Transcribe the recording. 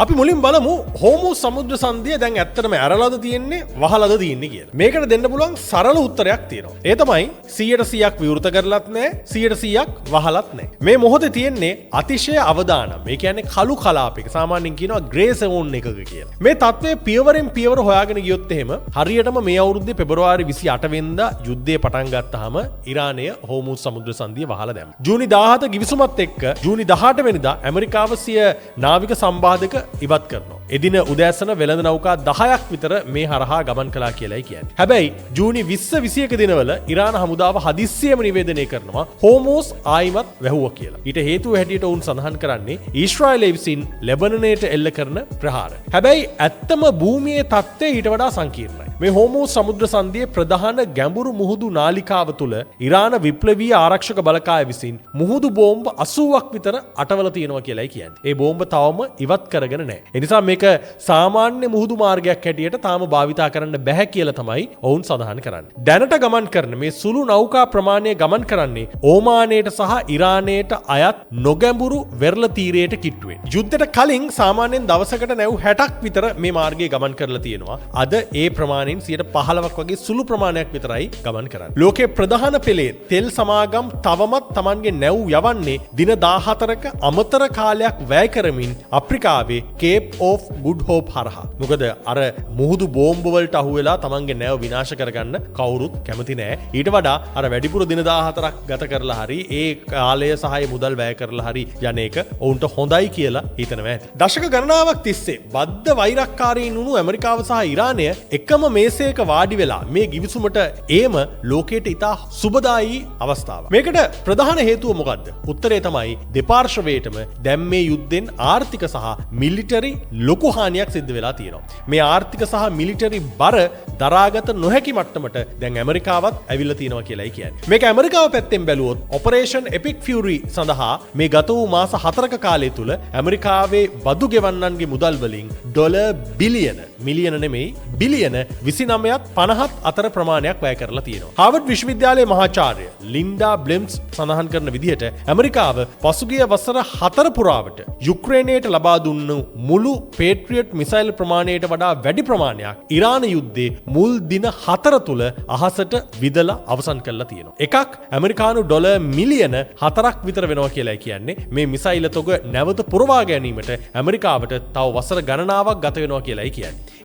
අපි මුලින් බලමු හෝමුස් සමුද්‍ර සංධිය දැන් ඇත්තටම ඇරලාද තියෙන්නේ වහලාද තියෙන්නේ කියලා. මේකට දෙන්න පුළුවන් සරල උත්තරයක් තියෙනවා. ඒ තමයි 100%ක් විවෘත කරලත් නැහැ 100%ක් වහලත් නැහැ. මේ මොහොතේ තියෙන්නේ අතිශය අවදානම්. මේ කියන්නේ කළු කලාපයක. සාමාන්‍යයෙන් කියනවා ග්‍රේ සෝන් එකක කියලා. මේ තත්ත්වයේ පියවරෙන් පියවර හොයාගෙන ගියොත් එහෙම හරියටම මේ අවුරුද්දේ පෙබරවාරි 28 වෙනිදා යුද්ධය පටන් ගත්තාම ඉරානය හෝමුස් සමුද්‍ර සංධිය වහලා දැම්මා. ජූනි 17 ගිවිසුමත් එක්ක ජූනි 18 වෙනිදා ඇමරිකාව සිය නාවික සම්බාධක ඉවත් කරනවා. එදින උදෑසන වෙළඳ නෞකා 10ක් විතර මේ හරහා ගමන් කළා කියලායි කියන්නේ. හැබැයි ජූනි 20 21 දිනවල ඉරාන හමුදාව හදිස්සියෙම නිවේදනය කරනවා හෝමුස් ආයිමත් වැහුවා කියලා. ඊට හේතුව හැටියට වුන් සඳහන් කරන්නේ ඊශ්‍රායලය විසින් ලෙබනනයට එල්ල කරන ප්‍රහාර. හැබැයි ඇත්තම භූමියේ තත්ත්වය ඊට වඩා සංකීර්ණයි. මේ හෝමුස් සමුද්‍ර සංධියේ ප්‍රධාන ගැඹුරු මුහුදු නාලිකාව තුල ඉරාන විප්ලවීය ආරක්ෂක බලකාය විසින් මුහුදු බෝම්බ 80ක් විතර අටවල තියෙනවා කියලායි කියන්නේ. ඒ බෝම්බ තවම ඉවත් කරගෙන නැහැ. ඒ නිසා මේක සාමාන්‍ය මුහුදු මාර්ගයක් හැටියට තාම භාවිතා කරන්න බැහැ කියලා තමයි ඔවුන් සඳහන් කරන්නේ. දැනට ගමන් කරන මේ සුළු නෞකා ප්‍රමාණය ගමන් කරන්නේ ඕමානයට සහ ඉරානයට අයත් නොගැඹුරු වෙරළ තීරයට කිට්ටුවෙන්. යුද්ධයට කලින් සාමාන්‍යයෙන් දවසකට නැව් 60ක් විතර මේ මාර්ගයේ ගමන් කරලා තියෙනවා. අද ඒ ප්‍රමාණයෙන් 15%ක් වගේ සුළු ප්‍රමාණයක් විතරයි ගමන් කරන්නේ. ලෝකයේ ප්‍රධාන පෙළේ තෙල් සමාගම් තවමත් Tamanගේ නැව් යවන්නේ දින 14ක අමතර කාලයක් වැය කරමින් අප්‍රිකාවේ කේප් ඔෆ් ගුඩ් හෝප් හරහා. මොකද අර මුහුදු බෝම්බ වලට අහු වෙලා Tamanගේ නැව විනාශ කරගන්න කවුරුත් කැමති නෑ. ඊට වඩා අර වැඩිපුර දින 14ක් ගත කරලා හරි ඒ කාලය සහ මුදල් වැය කරලා හරි යන එක ඔවුන්ට හොඳයි කියලා හිතනවා ඇති. දශක ගණනාවක් තිස්සේ බද්ධ වෛරක්කාරීන් වුණු ඇමරිකාව සහ ඉරානය එකම මේසයක වාඩි වෙලා මේ ගිවිසුමට ඒම ලෝකයට ඉතා සුබදායී අවස්ථාවක්. මේකට ප්‍රධාන හේතුව මොකද්ද? උත්තරේ තමයි දෙපාර්ශවයටම දැන් මේ යුද්ධෙන් ආර්ථික සහ මිලිටරි ලොකු හානියක් සිද්ධ වෙලා තියෙනවා. මේ ආර්ථික සහ මිලිටරි බර දරාගත නොහැකි මට්ටමට දැන් ඇමරිකාවත් ඇවිල්ලා තියෙනවා කියලායි කියන්නේ. මේක ඇමරිකාව පැත්තෙන් බැලුවොත් ඔපරේෂන් එපික් ෆියුරි සඳහා මේ ගත වූ මාස 4ක කාලය තුල ඇමරිකාවේ බදු ගෙවන්නන්ගේ මුදල් වලින් ඩොලර් බිලියන මිලියන නෙමෙයි බිලියන 29ත් 50ත් අතර ප්‍රමාණයක් වැය කරලා තියෙනවා. හාවර්ඩ් විශ්වවිද්‍යාලයේ මහාචාර්ය ලින්ඩා බ්ලෙම්ස් සඳහන් කරන විදිහට ඇමරිකාව පසුගිය වසර 4 පුරාවට යුක්‍රේනයට ලබා දුන්නු මුළු පේට්‍රියට් මිසයිල් ප්‍රමාණයට වඩා වැඩි ප්‍රමාණයක් ඉරාන යුද්ධයේ මුල් දින 4 තුල අහසට විදලා අවසන් කරලා තියෙනවා. එකක් ඇමරිකානු ඩොලර් මිලියන 4ක් විතර වෙනවා කියලායි කියන්නේ. මේ මිසයිල් තොග නැවත පුරවා ගැනීමට ඇමරිකාවට තව වසර ගණනාවක් ගත වෙනවා කියලායි කියන්නේ.